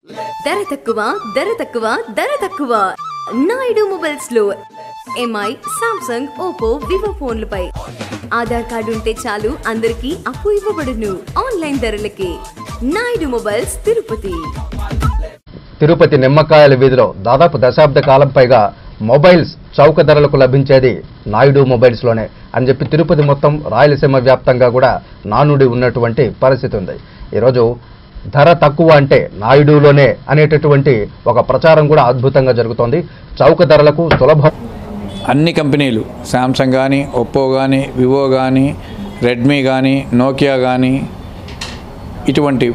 ధర తక్కువ నాయుడు మొబైల్స్ లో ఎంఐ, సామ్సంగ్, ఓపో, వివో ఫోన్లపై ఆధార్ కార్డు ఉంటే చాలు అందరికీ అప్పు ఇవ్వబడును. ఆన్లైన్ ధరలకి నాయుడు మొబైల్స్ తిరుపతి నిమ్మకాయల వీధిలో దాదాపు దశాబ్ద కాలం పైగా మొబైల్స్ చౌక ధరలకు లభించేది నాయుడు మొబైల్స్ లోనే అని చెప్పి తిరుపతి మొత్తం రాయలసీమ వ్యాప్తంగా కూడా నానుడి ఉన్నటువంటి పరిస్థితి ఉంది. ఈరోజు ధర తక్కువ అంటే నాయుడులోనే అనేటటువంటి ఒక ప్రచారం కూడా అద్భుతంగా జరుగుతోంది. చౌక ధరలకు సులభం. అన్ని కంపెనీలు శాంసంగ్ కానీ, ఒప్పో కానీ, వివో కానీ, రెడ్మీ కానీ, నోకియా కానీ ఇటువంటి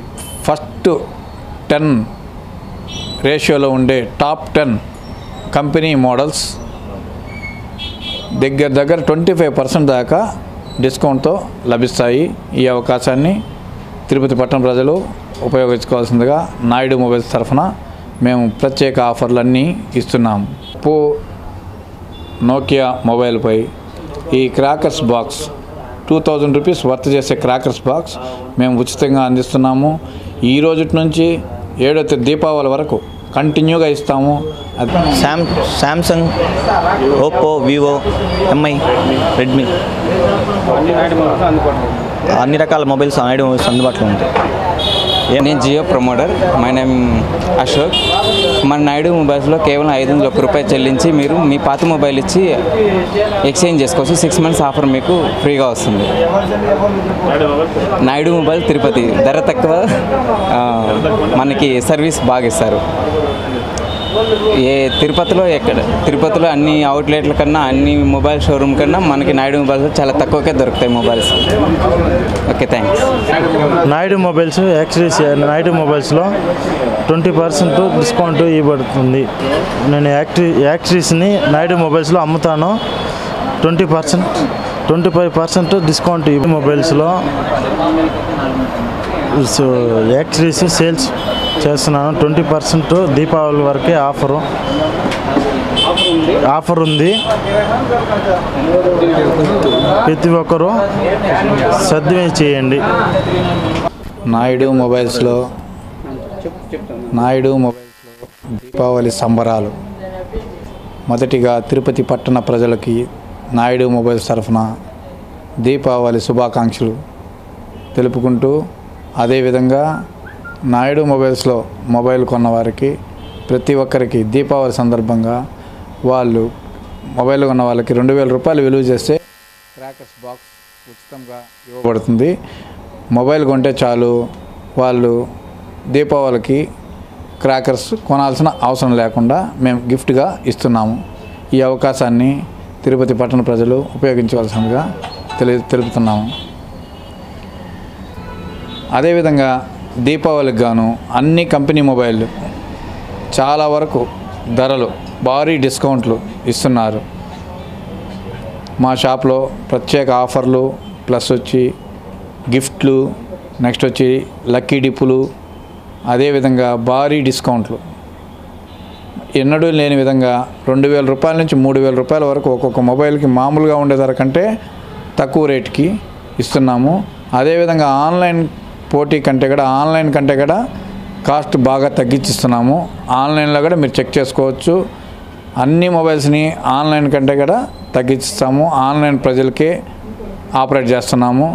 ఫస్ట్ 10 రేషియోలో ఉండే టాప్ 10 కంపెనీ మోడల్స్ దగ్గర 25% దాకా డిస్కౌంట్తో లభిస్తాయి. ఈ అవకాశాన్ని తిరుపతి పట్టణ ప్రజలు ఉపయోగించుకోవాల్సిందిగా నాయుడు మొబైల్స్ తరఫున మేము ప్రత్యేక ఆఫర్లన్నీ ఇస్తున్నాము. ఒప్పో, నోకియా మొబైల్పై ఈ క్రాకర్స్ బాక్స్ 2000 రూపీస్ వర్త్ చేసే క్రాకర్స్ బాక్స్ మేము ఉచితంగా అందిస్తున్నాము. ఈ రోజు నుంచి 7వ తేదీ దీపావళి వరకు కంటిన్యూగా ఇస్తాము. Samsung, Oppo, Vivo, Mi, Redmi అన్ని రకాల మొబైల్స్ నాయుడు మొబైల్స్ అందుబాటులో ఉంటాయి. నేను Jio promoter. My name Ashok. మన నాయుడు మొబైల్స్లో కేవలం 500 రూపాయలు చెల్లించి మీరు మీ పాత మొబైల్ ఇచ్చి ఎక్స్చేంజ్ చేసుకోవచ్చు. 6 మంత్స్ ఆఫర్ మీకు ఫ్రీగా వస్తుంది. నాయుడు మొబైల్ తిరుపతి, ధర తక్కువ, మనకి సర్వీస్ బాగా ఇస్తారు. తిరుపతిలో అన్ని అవుట్లెట్ల కన్నా, అన్ని మొబైల్ షోరూమ్ కన్నా మనకి నాయుడు మొబైల్స్ చాలా తక్కువకే దొరుకుతాయి mobiles. Okay, thanks. Naidu mobiles Naidu మొబైల్స్లో 20% డిస్కౌంట్ ఇవ్వబడుతుంది. నేను యాక్సరీస్ని నాయుడు మొబైల్స్లో అమ్ముతాను. 25% డిస్కౌంట్ ఈ మొబైల్స్లో యాక్సరీస్ సేల్స్ చేస్తున్నాను. 20% దీపావళి వరకే ఆఫర్ ఉంది. ప్రతి ఒక్కరూ సద్వినియోగం చేయండి. నాయుడు మొబైల్స్లో దీపావళి సంబరాలు. మొదటిగా తిరుపతి పట్టణ ప్రజలకి నాయుడు మొబైల్స్ తరఫున దీపావళి శుభాకాంక్షలు తెలుపుకుంటూ, అదేవిధంగా నాయుడు మొబైల్స్లో మొబైల్ కొన్న వారికి ప్రతి ఒక్కరికి దీపావళి సందర్భంగా వాళ్ళు మొబైల్ కొన్న వాళ్ళకి 2000 రూపాయలు విలువ చేస్తే క్రాకర్స్ బాక్స్ ఉచితంగా ఇవ్వబడుతుంది. మొబైల్ కొంటే చాలు వాళ్ళు దీపావళికి క్రాకర్స్ కొనాల్సిన అవసరం లేకుండా మేము గిఫ్ట్గా ఇస్తున్నాము. ఈ అవకాశాన్ని తిరుపతి పట్టణ ప్రజలు ఉపయోగించవలసిందిగా తెలుపుతున్నాము. అదేవిధంగా దీపావళికి గాను అన్ని కంపెనీ మొబైళ్ళు చాలా వరకు ధరలు భారీ డిస్కౌంట్లు ఇస్తున్నారు. మా షాప్లో ప్రత్యేక ఆఫర్లు ప్లస్ వచ్చి గిఫ్ట్లు, నెక్స్ట్ వచ్చి లక్కీ డిప్పులు, అదేవిధంగా భారీ డిస్కౌంట్లు ఎన్నడూ లేని విధంగా 2000 రూపాయల నుంచి 3000 రూపాయల వరకు ఒక్కొక్క మొబైల్కి మామూలుగా ఉండే ధర కంటే తక్కువ రేటుకి ఇస్తున్నాము. అదేవిధంగా ఆన్లైన్ కంటే కూడా కాస్ట్ బాగా తగ్గించిస్తున్నాము. ఆన్లైన్లో కూడా మీరు చెక్ చేసుకోవచ్చు. అన్ని మొబైల్స్ని ఆన్లైన్ కంటే కూడా తగ్గించిస్తాము. ఆన్లైన్ ప్రజలకే ఆపరేట్ చేస్తున్నాము.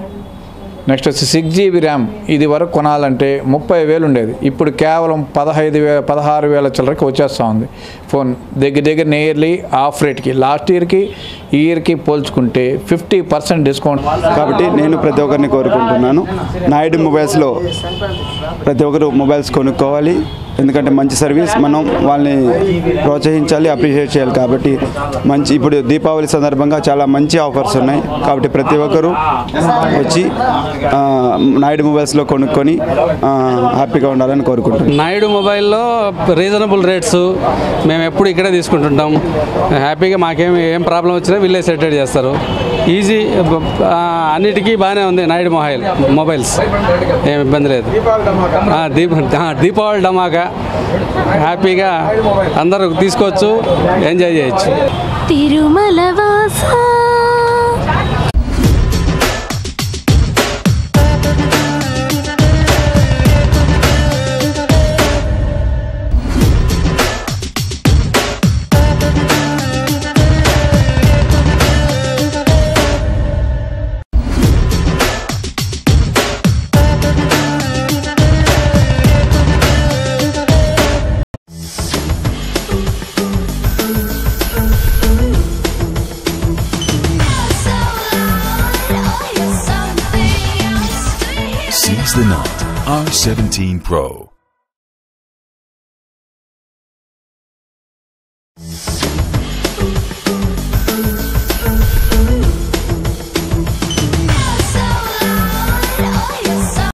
నెక్స్ట్ వచ్చి 6GB ర్యామ్ ఇది వరకు కొనాలంటే 30,000 ఉండేది. ఇప్పుడు కేవలం 16,000 చిల్లరకి వచ్చేస్తూ ఉంది ఫోన్. దగ్గర నియర్లీ ఆఫ్ రేట్కి లాస్ట్ ఇయర్కి పోల్చుకుంటే 50% డిస్కౌంట్. కాబట్టి నేను ప్రతి ఒక్కరిని కోరుకుంటున్నాను, నాయుడు మొబైల్స్లో ప్రతి ఒక్కరు మొబైల్స్ కొనుక్కోవాలి. ఎందుకంటే మంచి సర్వీస్, మనం వాళ్ళని ప్రోత్సహించాలి, అప్రిషియేట్ చేయాలి. కాబట్టి ఇప్పుడు దీపావళి సందర్భంగా చాలా మంచి ఆఫర్స్ ఉన్నాయి. కాబట్టి ప్రతి ఒక్కరూ వచ్చి నాయుడు మొబైల్స్లో కొనుక్కొని హ్యాపీగా ఉండాలని కోరుకుంటున్నాం. నాయుడు మొబైల్లో రీజనబుల్ రేట్స్ మేము ఎప్పుడు ఇక్కడే తీసుకుంటుంటాం. హ్యాపీగా ఏం ప్రాబ్లం వచ్చినా వీళ్ళే సెటిల్ చేస్తారు. ఈజీ, అన్నిటికీ బాగానే ఉంది నాయుడు మొబైల్స్, ఏం ఇబ్బంది లేదు. దీపావళి ధమాకా హ్యాపీగా అందరూ తీసుకోవచ్చు, ఎంజాయ్ చేయొచ్చు. తిరుమల వాస Choose the Note R17 Pro.